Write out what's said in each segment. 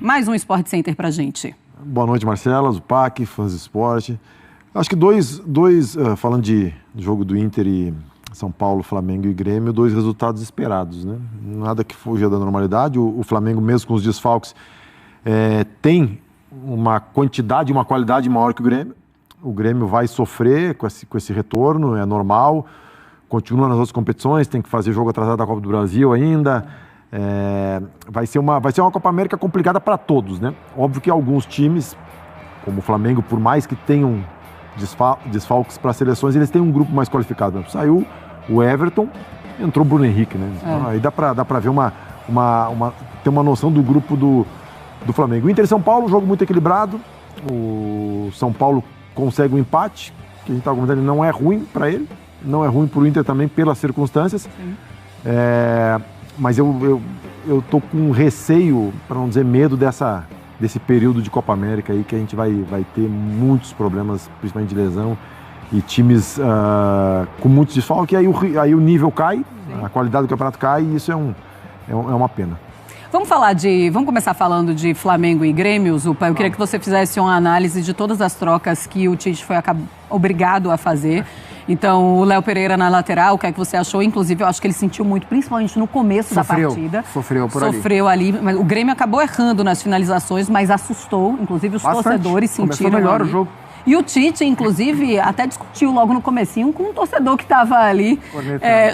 Mais um Sport Center pra gente. Boa noite, Marcela, Zupac, fãs de esporte. Acho que falando de jogo do Inter e São Paulo, Flamengo e Grêmio, 2 resultados esperados, né? Nada que fuja da normalidade. O Flamengo, mesmo com os desfalques, tem uma quantidade e uma qualidade maior que o Grêmio. O Grêmio vai sofrer com esse retorno, é normal. Continua nas outras competições, tem que fazer jogo atrasado da Copa do Brasil ainda. Vai ser uma Copa América complicada para todos, né? Óbvio que alguns times, como o Flamengo, por mais que tenham desfalques para seleções, eles têm um grupo mais qualificado. Saiu o Everton, entrou o Bruno Henrique, né? Então, aí dá para ver ter uma noção do grupo do Flamengo. O Inter e São Paulo, jogo muito equilibrado. O São Paulo consegue um empate, que a gente está comentando, não é ruim para ele, não é ruim para o Inter também pelas circunstâncias. Mas eu tô com receio, para não dizer medo, desse período de Copa América aí, que a gente vai ter muitos problemas, principalmente de lesão, e times com muitos desfalques, aí o nível cai, a qualidade do campeonato cai, e isso é uma pena. Vamos começar falando de Flamengo e Grêmio, Zupa. Eu queria que você fizesse uma análise de todas as trocas que o Tite foi obrigado a fazer. Então, o Léo Pereira na lateral, o que é que você achou? Inclusive, eu acho que ele sentiu muito, principalmente no começo da partida. Sofreu ali. Mas o Grêmio acabou errando nas finalizações, mas assustou. Inclusive, os torcedores sentiram. Começou melhor o jogo. E o Tite, inclusive, até discutiu logo no comecinho com um torcedor que estava ali,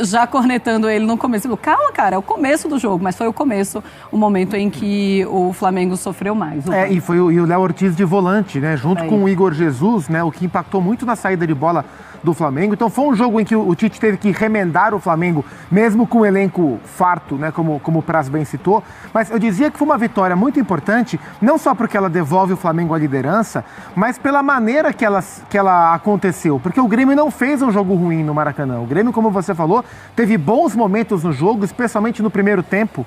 já cornetando ele no começo. Calma, cara, é o começo do jogo, mas foi o momento em que o Flamengo sofreu mais. E o Léo Ortiz de volante, né? Junto com o Igor Jesus, né? O que impactou muito na saída de bola do Flamengo. Então foi um jogo em que o Tite teve que remendar o Flamengo, mesmo com o elenco farto, né, como o Praz bem citou. Mas eu dizia que foi uma vitória muito importante, não só porque ela devolve o Flamengo à liderança, mas pela maneira que ela aconteceu. Porque o Grêmio não fez um jogo ruim no Maracanã. O Grêmio, como você falou, teve bons momentos no jogo, especialmente no primeiro tempo.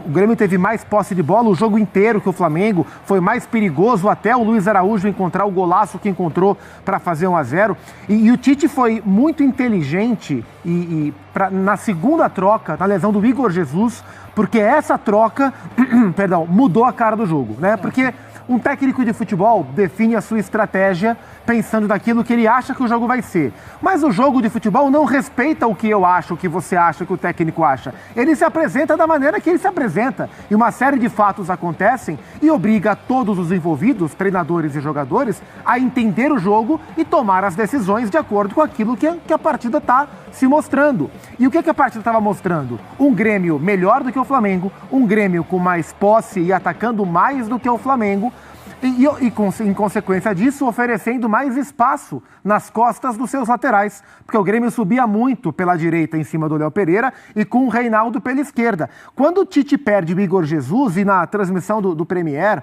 O Grêmio teve mais posse de bola o jogo inteiro que o Flamengo, foi mais perigoso até o Luiz Araújo encontrar o golaço que encontrou para fazer 1-0. E o Tite foi muito inteligente na segunda troca, na lesão do Igor Jesus, porque essa troca mudou a cara do jogo, né? Porque um técnico de futebol define a sua estratégia pensando naquilo que ele acha que o jogo vai ser. Mas o jogo de futebol não respeita o que eu acho, o que você acha, o que o técnico acha. Ele se apresenta da maneira que ele se apresenta. E uma série de fatos acontecem e obriga todos os envolvidos, treinadores e jogadores, a entender o jogo e tomar as decisões de acordo com aquilo que a partida está se mostrando. E o que a partida estava mostrando? Um Grêmio melhor do que o Flamengo, um Grêmio com mais posse e atacando mais do que o Flamengo, em consequência disso, oferecendo mais espaço nas costas dos seus laterais, porque o Grêmio subia muito pela direita em cima do Léo Pereira e com o Reinaldo pela esquerda. Quando o Tite perde o Igor Jesus, e na transmissão do Premier,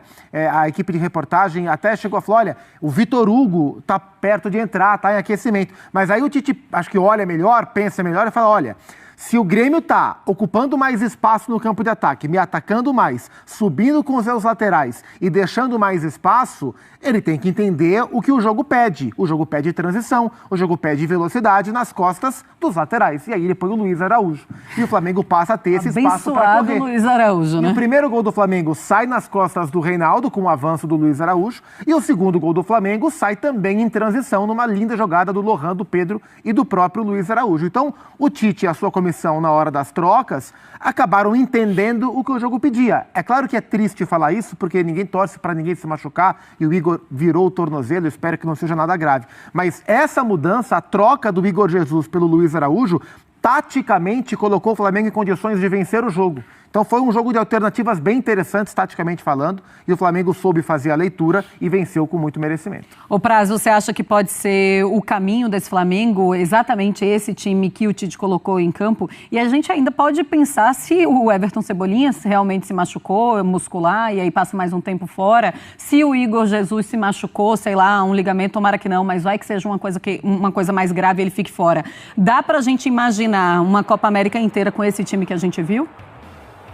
a equipe de reportagem até chegou a falar, olha, o Vitor Hugo está perto de entrar, está em aquecimento. Mas aí o Tite, acho que olha melhor, pensa melhor e fala, olha, se o Grêmio está ocupando mais espaço no campo de ataque, me atacando mais, subindo com os seus laterais e deixando mais espaço, ele tem que entender o que o jogo pede. O jogo pede transição, o jogo pede velocidade nas costas dos laterais. E aí ele põe o Luiz Araújo. E o Flamengo passa a ter esse espaço para correr. Luiz Araújo, né? E o primeiro gol do Flamengo sai nas costas do Reinaldo, com o avanço do Luiz Araújo. E o segundo gol do Flamengo sai também em transição, numa linda jogada do Lohan, do Pedro e do próprio Luiz Araújo. Então, o Tite e a sua comissão, na hora das trocas, acabaram entendendo o que o jogo pedia. É claro que é triste falar isso, porque ninguém torce para ninguém se machucar e o Igor virou o tornozelo, eu espero que não seja nada grave. Mas essa mudança, a troca do Igor Jesus pelo Luiz Araújo, taticamente colocou o Flamengo em condições de vencer o jogo. Então foi um jogo de alternativas bem interessantes, taticamente falando, e o Flamengo soube fazer a leitura e venceu com muito merecimento. Ô Praz, você acha que pode ser o caminho desse Flamengo, exatamente esse time que o Tite colocou em campo? E a gente ainda pode pensar se o Everton Cebolinha realmente se machucou, muscular, e aí passa mais um tempo fora, se o Igor Jesus se machucou, sei lá, um ligamento, tomara que não, mas vai que seja uma coisa mais grave e ele fique fora. Dá pra gente imaginar uma Copa América inteira com esse time que a gente viu?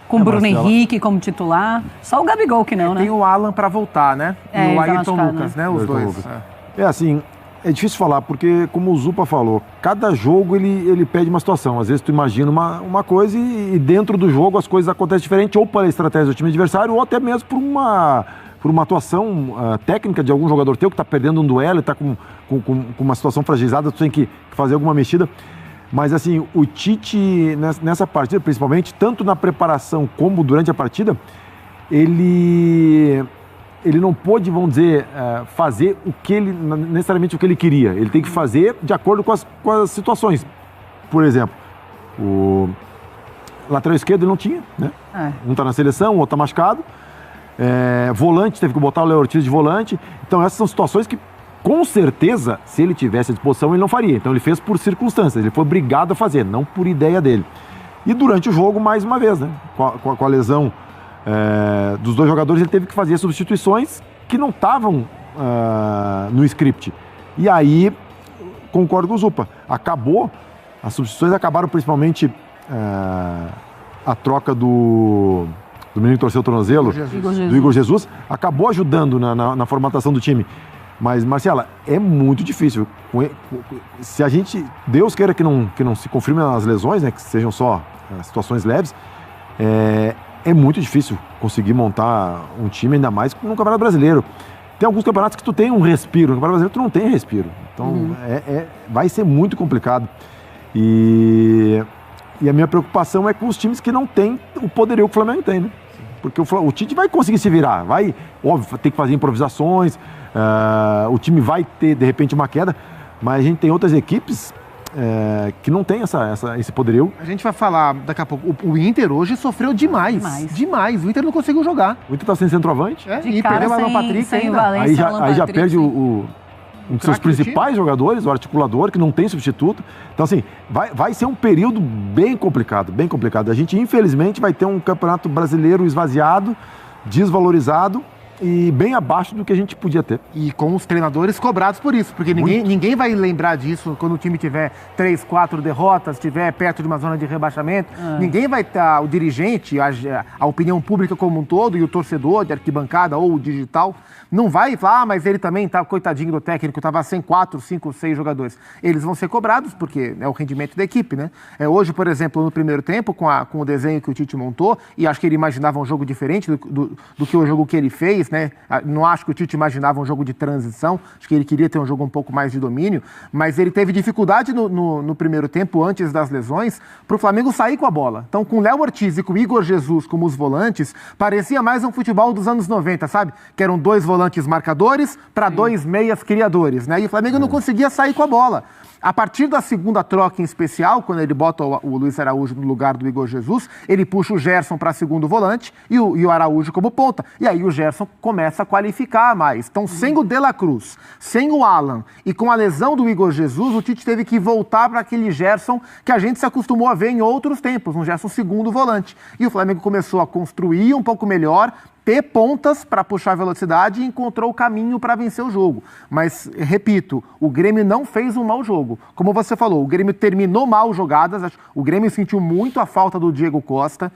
Com o Bruno Henrique como titular. Só o Gabigol que não, né? Tem o Alan para voltar, né? E o Ayrton Lucas, né? Os dois. Assim, É difícil falar, porque como o Zupa falou, cada jogo ele pede uma situação. Às vezes tu imagina uma coisa e dentro do jogo as coisas acontecem diferente, ou pela estratégia do time adversário, ou até mesmo por uma atuação técnica de algum jogador teu que está perdendo um duelo e está com uma situação fragilizada, tu tem que fazer alguma mexida. Mas assim, o Tite, nessa partida principalmente, tanto na preparação como durante a partida, ele não pôde, vamos dizer, fazer necessariamente o que ele queria. Ele tem que fazer de acordo com as situações. Por exemplo, o lateral esquerdo ele não tinha, né? Um está na seleção, o outro está machucado. Volante, teve que botar o Léo Ortiz de volante. Então essas são situações que, com certeza, se ele tivesse à disposição, ele não faria. Então ele fez por circunstâncias, ele foi obrigado a fazer, não por ideia dele. E durante o jogo, mais uma vez, né? Com a lesão dos dois jogadores, ele teve que fazer substituições que não estavam no script. E aí, concordo com o Zupa, as substituições acabaram principalmente a troca do menino que torceu o tornozelo, do Igor Jesus, acabou ajudando na formatação do time. Mas, Marcela, é muito difícil. Se a gente, Deus queira que não se confirmem as lesões, né, que sejam só situações leves, é muito difícil conseguir montar um time, ainda mais no Campeonato Brasileiro. Tem alguns campeonatos que tu tem um respiro, no Campeonato Brasileiro tu não tem respiro. Então, vai ser muito complicado. E a minha preocupação é com os times que não têm o poderio que o Flamengo tem, né? Porque o Tite vai conseguir se virar, óbvio, ter que fazer improvisações, o time vai ter, de repente, uma queda, mas a gente tem outras equipes que não tem esse poderio. A gente vai falar daqui a pouco. O Inter hoje sofreu demais. Demais. O Inter não conseguiu jogar. O Inter tá sem centroavante. E perdeu o Alan Patrick ainda. Aí já perde um dos seus principais jogadores, o articulador, que não tem substituto. Então, assim, vai ser um período bem complicado, bem complicado. A gente, infelizmente, vai ter um campeonato brasileiro esvaziado, desvalorizado e bem abaixo do que a gente podia ter. E com os treinadores cobrados por isso, porque ninguém vai lembrar disso quando o time tiver 3, 4 derrotas, estiver perto de uma zona de rebaixamento. Ninguém vai estar, o dirigente, a opinião pública como um todo e o torcedor de arquibancada ou o digital, não vai falar, mas ele também tá, coitadinho do técnico, estava sem 4, 5, 6 jogadores. Eles vão ser cobrados, porque é o rendimento da equipe, né? Hoje, por exemplo, no primeiro tempo, com o desenho que o Tite montou, e acho que ele imaginava um jogo diferente do que o jogo que ele fez, né? Não acho que o Tite imaginava um jogo de transição, acho que ele queria ter um jogo um pouco mais de domínio, mas ele teve dificuldade no primeiro tempo, antes das lesões, para o Flamengo sair com a bola. Então, com o Léo Ortiz e com o Igor Jesus como os volantes, parecia mais um futebol dos anos 90, sabe? Que eram 2 volantes marcadores para 2 meias criadores, né? E o Flamengo não conseguia sair com a bola. A partir da segunda troca em especial, quando ele bota o Luiz Araújo no lugar do Igor Jesus, ele puxa o Gerson para segundo volante e o Araújo como ponta. E aí o Gerson começa a qualificar mais. Então, sem o De La Cruz, sem o Alan e com a lesão do Igor Jesus, o Tite teve que voltar para aquele Gerson que a gente se acostumou a ver em outros tempos, um Gerson segundo volante. E o Flamengo começou a construir um pouco melhor, ter pontas para puxar a velocidade e encontrou o caminho para vencer o jogo. Mas, repito, o Grêmio não fez um mau jogo. Como você falou, o Grêmio terminou mal jogadas, o Grêmio sentiu muito a falta do Diego Costa,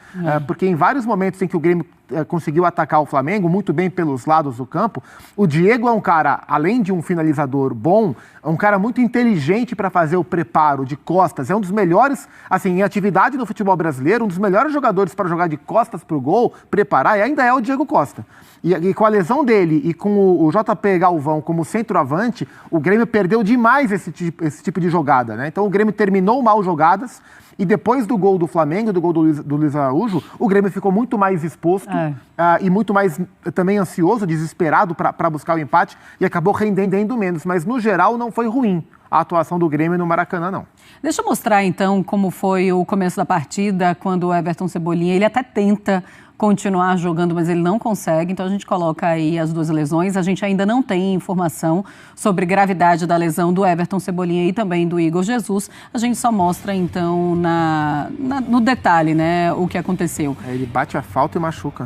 porque em vários momentos em que o Grêmio conseguiu atacar o Flamengo, muito bem pelos lados do campo, o Diego é um cara, além de um finalizador bom, é um cara muito inteligente para fazer o preparo de costas, é um dos melhores, assim, em atividade do futebol brasileiro, um dos melhores jogadores para jogar de costas para o gol, preparar, e ainda é o Diego Costa. E com a lesão dele e com o JP Galvão como centroavante, o Grêmio perdeu demais esse tipo de jogada, né? Então o Grêmio terminou mal jogadas e depois do gol do Flamengo, do gol do Luiz Araújo, o Grêmio ficou muito mais exposto e muito mais também ansioso, desesperado para buscar o empate e acabou rendendo menos. Mas no geral não foi ruim a atuação do Grêmio no Maracanã, não. Deixa eu mostrar então como foi o começo da partida, quando o Everton Cebolinha, ele até tenta continuar jogando, mas ele não consegue. Então a gente coloca aí as 2 lesões. A gente ainda não tem informação sobre gravidade da lesão do Everton Cebolinha e também do Igor Jesus. A gente só mostra então no detalhe, né, o que aconteceu. Ele bate a falta e machuca.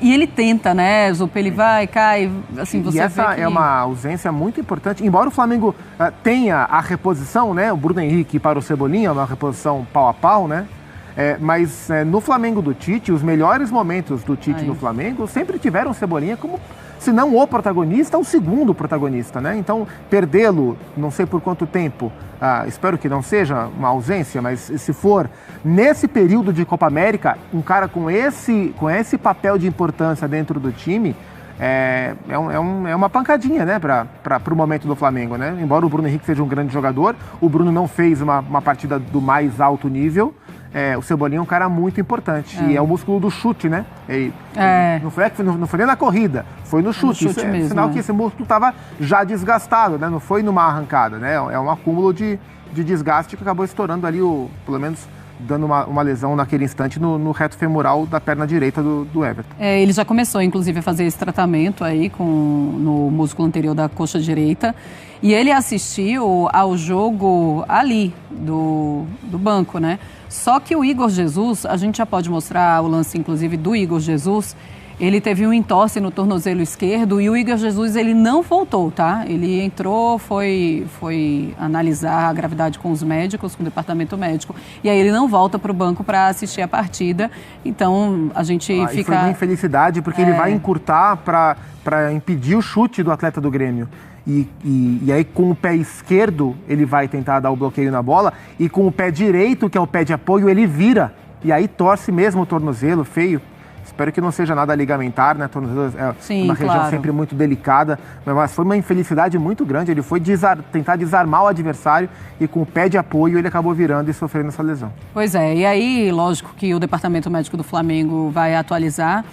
E ele tenta, né, Zupa? Ele vai, cai, assim, você vê essa é uma ausência muito importante. Embora o Flamengo tenha a reposição, né, o Bruno Henrique para o Cebolinha, uma reposição pau a pau, né? Mas no Flamengo do Tite, os melhores momentos do Tite no Flamengo sempre tiveram o Cebolinha como, se não o protagonista, o segundo protagonista, né? Então, perdê-lo, não sei por quanto tempo, espero que não seja uma ausência, mas se for nesse período de Copa América, um cara com esse papel de importância dentro do time, é uma pancadinha, né, para o momento do Flamengo, né? Embora o Bruno Henrique seja um grande jogador, o Bruno não fez uma partida do mais alto nível. O Cebolinha é um cara muito importante. E é o músculo do chute, né? Não foi nem na corrida, foi no chute. Isso é sinal que esse músculo estava já desgastado, né? Não foi numa arrancada, né? É um acúmulo de desgaste que acabou estourando ali, pelo menos dando uma lesão naquele instante no reto femoral da perna direita do Everton. Ele já começou, inclusive, a fazer esse tratamento aí no músculo anterior da coxa direita. E ele assistiu ao jogo ali, do banco, né? Só que o Igor Jesus, a gente já pode mostrar o lance, inclusive, do Igor Jesus. Ele teve um entorse no tornozelo esquerdo e o Igor Jesus, ele não voltou, tá? Ele entrou, foi analisar a gravidade com os médicos, com o departamento médico. E aí ele não volta para o banco para assistir a partida. Então, a gente fica... Foi uma infelicidade, porque ele vai encurtar para impedir o chute do atleta do Grêmio. E aí, com o pé esquerdo, ele vai tentar dar o bloqueio na bola. E com o pé direito, que é o pé de apoio, ele vira. E aí torce mesmo o tornozelo, feio. Espero que não seja nada ligamentar, né? Tornozelo é uma região sempre muito delicada. Mas foi uma infelicidade muito grande. Ele foi tentar desarmar o adversário e com o pé de apoio ele acabou virando e sofrendo essa lesão. Pois é. E aí, lógico que o Departamento Médico do Flamengo vai atualizar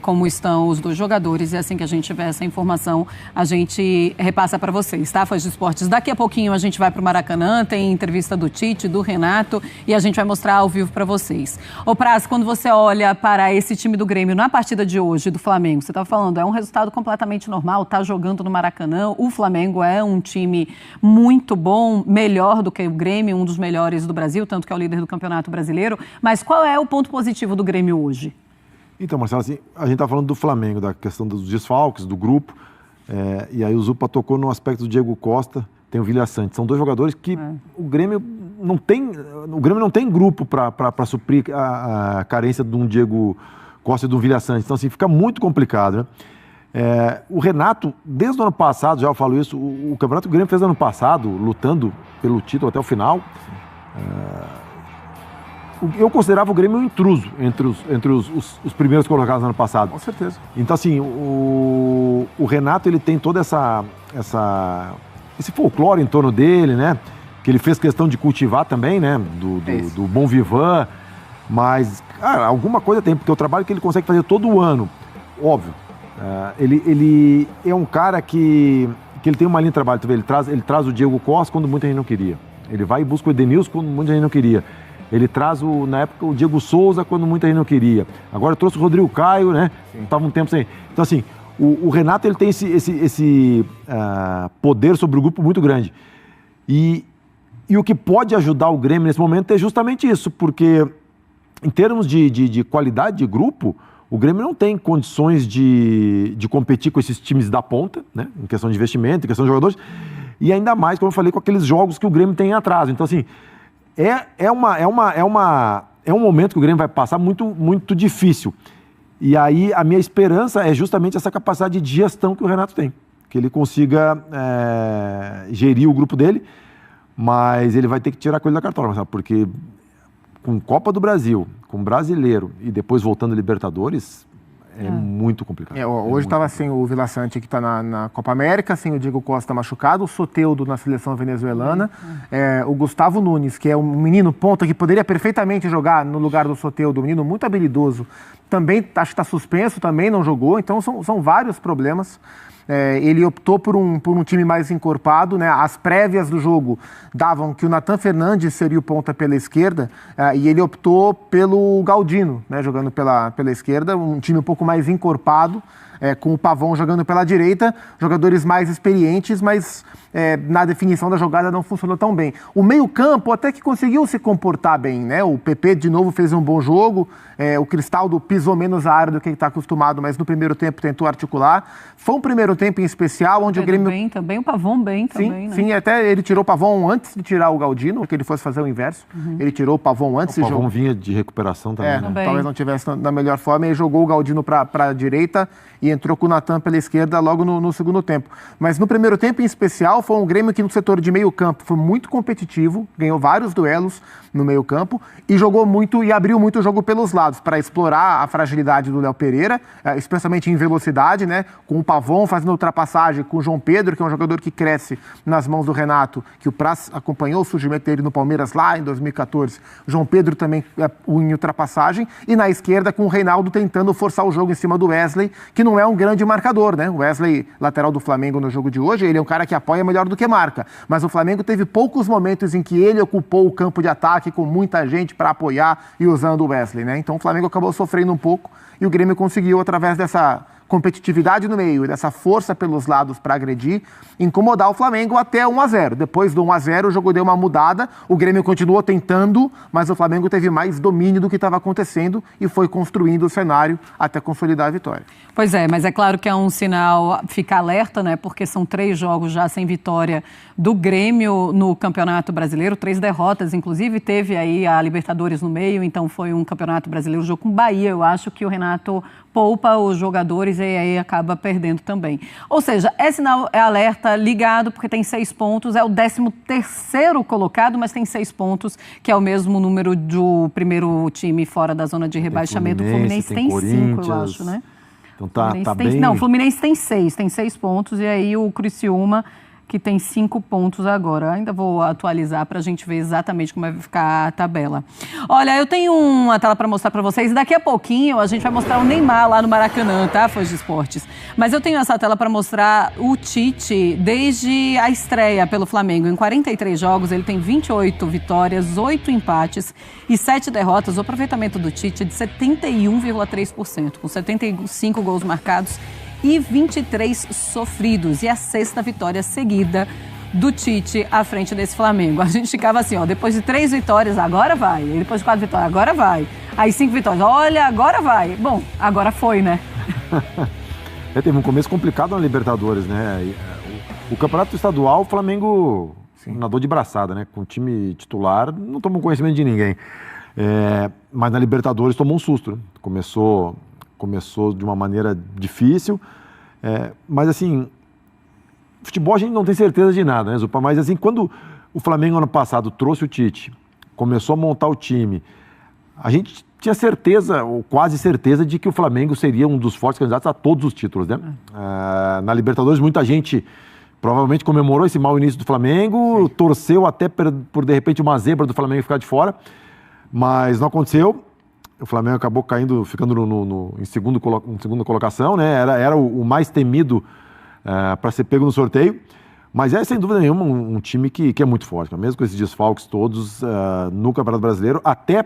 como estão os dois jogadores, e assim que a gente tiver essa informação, a gente repassa para vocês, tá, Fãs de Esportes? Daqui a pouquinho a gente vai para o Maracanã, tem entrevista do Tite, do Renato, e a gente vai mostrar ao vivo para vocês. Ô Praz, quando você olha para esse time do Grêmio na partida de hoje do Flamengo, você estava falando, é um resultado completamente normal, tá jogando no Maracanã, o Flamengo é um time muito bom, melhor do que o Grêmio, um dos melhores do Brasil, tanto que é o líder do Campeonato Brasileiro, mas qual é o ponto positivo do Grêmio hoje? Então, Marcelo, assim, a gente está falando do Flamengo, da questão dos desfalques, do grupo, e aí o Zupa tocou no aspecto do Diego Costa, tem o Villasante. São dois jogadores que o Grêmio não tem grupo para suprir a carência de um Diego Costa e de um Villasante. Então, assim, fica muito complicado, né? O Renato, desde o ano passado, já eu falo isso, o Campeonato que o Grêmio fez ano passado, lutando pelo título até o final, eu considerava o Grêmio um intruso entre os primeiros colocados no ano passado. Com certeza. Então, assim, o Renato, ele tem toda esse folclore em torno dele, né? Que ele fez questão de cultivar também, né? Do bom vivant. Mas, cara, alguma coisa tem, porque o trabalho que ele consegue fazer todo ano, óbvio, ele é um cara que ele tem uma linha de trabalho, ele traz o Diego Costa quando muita gente não queria. Ele vai e busca o Edenilson quando muita gente não queria. Ele traz, na época, o Diego Souza quando muita gente não queria. Agora trouxe o Rodrigo Caio, né? Estava um tempo sem. Então, assim, o Renato, ele tem esse poder sobre o grupo muito grande. E o que pode ajudar o Grêmio nesse momento é justamente isso, porque em termos de qualidade de grupo, o Grêmio não tem condições de competir com esses times da ponta, né? Em questão de investimento, em questão de jogadores, e ainda mais, como eu falei, com aqueles jogos que o Grêmio tem em atraso. Então, assim, é um momento que o Grêmio vai passar muito, muito difícil. E aí a minha esperança é justamente essa capacidade de gestão que o Renato tem. Que ele consiga gerir o grupo dele, mas ele vai ter que tirar a coisa da cartola, sabe? Porque com Copa do Brasil, com Brasileiro e depois voltando a Libertadores, é muito complicado. Hoje estava sem o Villasante, que está na Copa América, sem o Diego Costa machucado, o Soteldo na seleção venezuelana, o Gustavo Nunes, que é um menino ponta que poderia perfeitamente jogar no lugar do Soteldo, um menino muito habilidoso, também acho que está suspenso, também não jogou, então são vários problemas. Ele optou por um time mais encorpado, né? As prévias do jogo davam que o Nathan Fernandes seria o ponta pela esquerda, e ele optou pelo Galdino, né? Jogando pela esquerda, um time um pouco mais encorpado, com o Pavão jogando pela direita, jogadores mais experientes, mas na definição da jogada não funcionou tão bem. O meio-campo até que conseguiu se comportar bem, né? O PP de novo fez um bom jogo, o Cristaldo pisou menos a área do que ele está acostumado, mas no primeiro tempo tentou articular. Foi um primeiro tempo em especial, onde o Grêmio... bem também, o Pavão bem também, né? Sim, até ele tirou o Pavão antes de tirar o Galdino, que ele fosse fazer o inverso. Ele tirou o Pavão antes. O Pavão vinha de recuperação também, né? Talvez não tivesse na melhor forma, e jogou o Galdino para a direita e entrou com o Natan pela esquerda logo no segundo tempo. Mas no primeiro tempo em especial, foi um Grêmio que no setor de meio campo foi muito competitivo, ganhou vários duelos no meio campo e jogou muito e abriu muito o jogo pelos lados para explorar a fragilidade do Léo Pereira, especialmente em velocidade, né? Com o Pavão fazendo ultrapassagem, com o João Pedro, que é um jogador que cresce nas mãos do Renato, que o Praz acompanhou o surgimento dele no Palmeiras lá em 2014. O João Pedro também em ultrapassagem, e na esquerda com o Reinaldo tentando forçar o jogo em cima do Wesley, que não é um grande marcador, né? O Wesley, lateral do Flamengo no jogo de hoje, ele é um cara que apoia melhor do que marca, mas o Flamengo teve poucos momentos em que ele ocupou o campo de ataque com muita gente para apoiar e usando o Wesley, né? Então o Flamengo acabou sofrendo um pouco e o Grêmio conseguiu, através dessa competitividade no meio e dessa força pelos lados para agredir, incomodar o Flamengo até 1-0. Depois do 1-0, o jogo deu uma mudada, o Grêmio continuou tentando, mas o Flamengo teve mais domínio do que estava acontecendo e foi construindo o cenário até consolidar a vitória. Pois é, mas é claro que é um sinal ficar alerta, né? Porque são 3 jogos já sem vitória do Grêmio no Campeonato Brasileiro, 3 derrotas, inclusive teve aí a Libertadores no meio, então foi um Campeonato Brasileiro, jogo com Bahia. Eu acho que o Renato poupa os jogadores e aí acaba perdendo também. Ou seja, é sinal, é alerta ligado, porque tem 6 pontos, é o 13º colocado, mas tem 6 pontos, que é o mesmo número do primeiro time fora da zona de rebaixamento. O Fluminense tem 5, eu acho, né? Então tá bem... Não, o Fluminense tem 6 pontos, e aí o Criciúma, que tem 5 pontos agora. Ainda vou atualizar para a gente ver exatamente como vai ficar a tabela. Olha, eu tenho uma tela para mostrar para vocês. Daqui a pouquinho a gente vai mostrar o Neymar lá no Maracanã, tá, fãs de esportes? Mas eu tenho essa tela para mostrar o Tite desde a estreia pelo Flamengo. Em 43 jogos, ele tem 28 vitórias, 8 empates e 7 derrotas. O aproveitamento do Tite é de 71,3%, com 75 gols marcados e 23 sofridos. E a 6ª vitória seguida do Tite à frente desse Flamengo. A gente ficava assim, ó, depois de 3 vitórias, agora vai. E depois de 4 vitórias, agora vai. Aí 5 vitórias, olha, agora vai. Bom, agora foi, né? Teve um começo complicado na Libertadores, né? O campeonato estadual, o Flamengo nadou de braçada, né? Com o time titular, não tomou conhecimento de ninguém. Mas na Libertadores tomou um susto, né? Começou de uma maneira difícil, mas assim, futebol a gente não tem certeza de nada, né, Zupa? Mas assim, quando o Flamengo ano passado trouxe o Tite, começou a montar o time, a gente tinha certeza, ou quase certeza, de que o Flamengo seria um dos fortes candidatos a todos os títulos, né? Na Libertadores, muita gente provavelmente comemorou esse mau início do Flamengo, torceu até por de repente uma zebra do Flamengo ficar de fora, mas não aconteceu. O Flamengo acabou ficando em segunda colocação, né? Era o mais temido para ser pego no sorteio. Mas é, sem dúvida nenhuma, um time que é muito forte. Mesmo com esses desfalques todos no Campeonato Brasileiro, até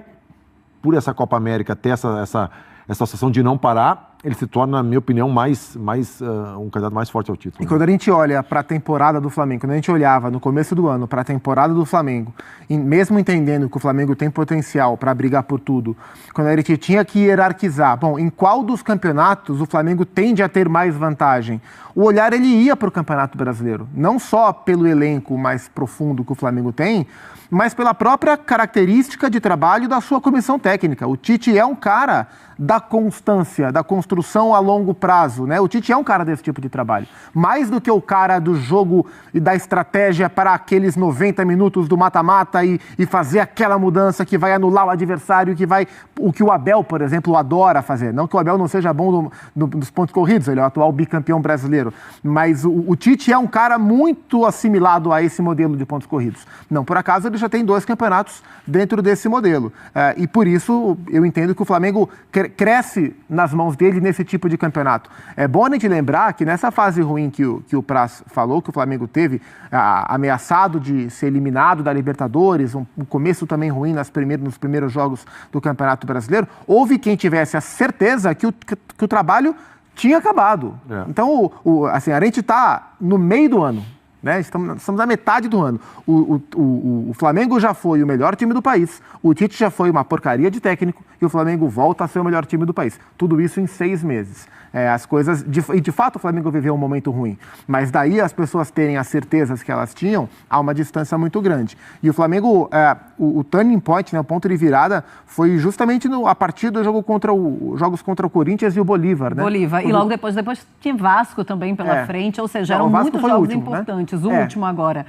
por essa Copa América, até essa sensação de não parar, ele se torna, na minha opinião, um candidato mais forte ao título. E quando a gente olha para a temporada do Flamengo, quando a gente olhava no começo do ano para a temporada do Flamengo, e mesmo entendendo que o Flamengo tem potencial para brigar por tudo, quando a gente tinha que hierarquizar, bom, em qual dos campeonatos o Flamengo tende a ter mais vantagem? O olhar ele ia para o Campeonato Brasileiro, não só pelo elenco mais profundo que o Flamengo tem, mas pela própria característica de trabalho da sua comissão técnica. O Tite é um cara da constância, da construção a longo prazo, né? O Tite é um cara desse tipo de trabalho. Mais do que o cara do jogo e da estratégia para aqueles 90 minutos do mata-mata e fazer aquela mudança que vai anular o adversário, o que o Abel, por exemplo, adora fazer. Não que o Abel não seja bom nos pontos corridos, ele é o atual bicampeão brasileiro, mas o Tite é um cara muito assimilado a esse modelo de pontos corridos. Não por acaso ele já tem 2 campeonatos dentro desse modelo. E por isso eu entendo que o Flamengo cresce nas mãos dele nesse tipo de campeonato. É bom a gente lembrar que nessa fase ruim que o Praz falou, que o Flamengo teve, ameaçado de ser eliminado da Libertadores, um começo também ruim nos primeiros jogos do Campeonato Brasileiro, houve quem tivesse a certeza que o trabalho tinha acabado. Então, assim, a gente está no meio do ano. Né? Estamos na metade do ano. O Flamengo já foi o melhor time do país, o Tite já foi uma porcaria de técnico e o Flamengo volta a ser o melhor time do país. Tudo isso em 6 meses. As coisas... de fato, o Flamengo viveu um momento ruim, mas daí as pessoas terem as certezas que elas tinham, há uma distância muito grande. E o Flamengo, o turning point, né, o ponto de virada, foi justamente a partir do jogo jogos contra o Corinthians e o Bolívar. Né? Bolívar. E logo depois tinha Vasco também pela frente, ou seja, eram muitos jogos último, importantes. Né? O último agora.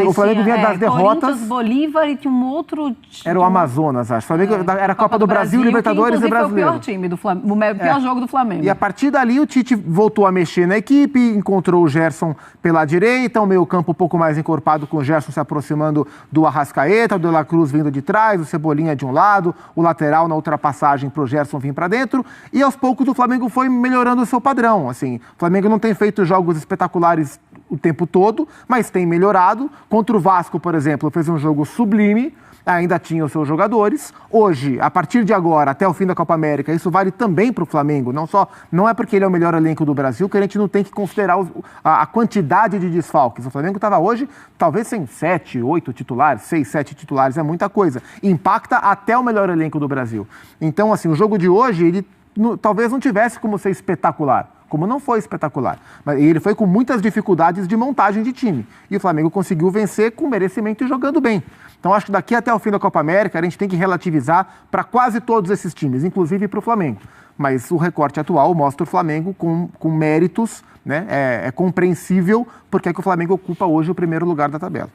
O Flamengo vinha das derrotas. Corinthians, Bolívar e tinha um outro... Era o Amazonas, acho. O Flamengo era a Copa do Brasil, Libertadores e Brasileiro. Foi o pior time do Flamengo, o pior jogo do Flamengo. E a partir dali o Tite voltou a mexer na equipe, encontrou o Gerson pela direita, o meio-campo um pouco mais encorpado com o Gerson se aproximando do Arrascaeta, o De La Cruz vindo de trás, o Cebolinha de um lado, o lateral na ultrapassagem para o Gerson vir para dentro. E aos poucos o Flamengo foi melhorando o seu padrão. Assim, o Flamengo não tem feito jogos espetaculares o tempo todo, mas tem melhorado. Contra o Vasco, por exemplo, fez um jogo sublime, ainda tinha os seus jogadores. Hoje, a partir de agora, até o fim da Copa América, isso vale também para o Flamengo. Não é porque ele é o melhor elenco do Brasil que a gente não tem que considerar a quantidade de desfalques. O Flamengo estava hoje, talvez sem 7, 8 titulares, 6, 7 titulares, é muita coisa. Impacta até o melhor elenco do Brasil. Então, assim, o jogo de hoje, ele talvez não tivesse como ser espetacular, como não foi espetacular. Mas ele foi com muitas dificuldades de montagem de time. E o Flamengo conseguiu vencer com merecimento e jogando bem. Então, acho que daqui até o fim da Copa América, a gente tem que relativizar para quase todos esses times, inclusive para o Flamengo. Mas o recorte atual mostra o Flamengo com méritos, né? É compreensível porque é que o Flamengo ocupa hoje o primeiro lugar da tabela.